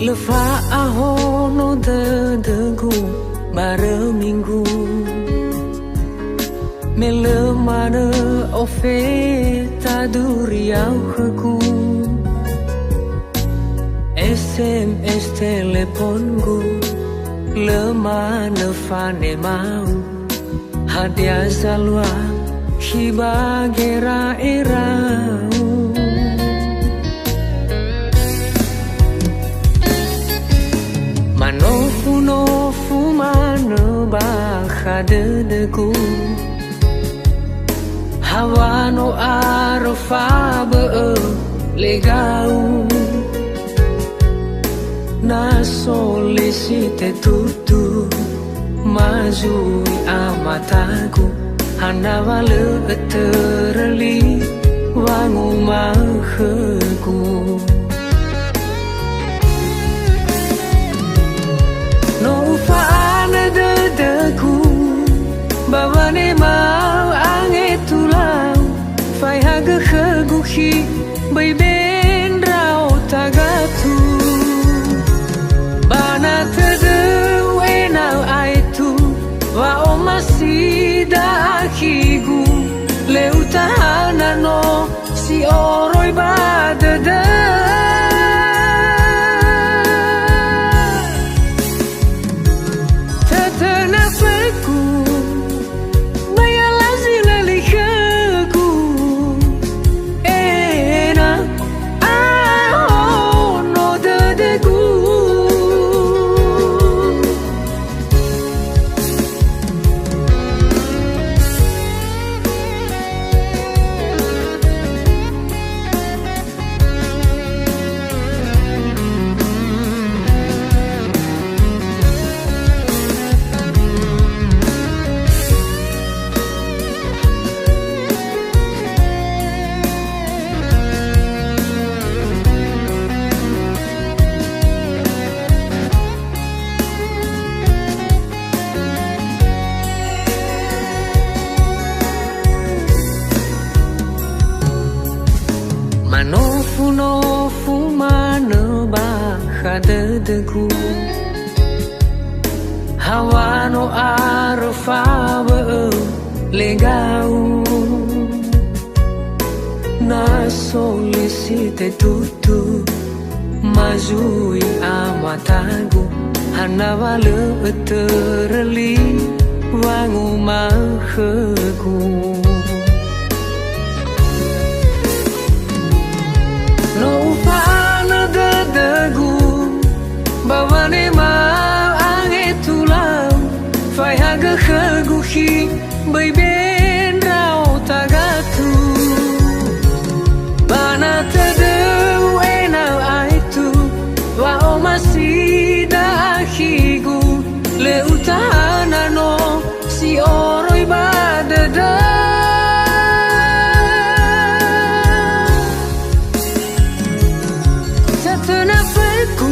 Lefa ahono dedegu bare minggu melemana ofe taduriau keku SMS teleponku lemana fane mau hadiah salwa hibagera erau Manofu nofu mana baka dedeku Hawa no arfa be legau Na solicite tutu Mazui amataku Hana wale terli Wangu maheku No ufana dedeku Bawane mau ange tulau Fai haga keguhi Bai ben rau tagatu Bana tedeu enau aitu Wa o masida akigu Leu tahana no Si oroi badada Manofu nofu mana baka dedeku Hawa no arfa be legau Na solicite tutu Mazui amatagu Hana wale terli Wangu maheku No ufana dedegu Bawane mau ange tulau Fai haga keguhi Bai ben rau tagatu Bana tedeu enau aitu Wa o masida akigu Le utahana no Si oroi badada Tenafaku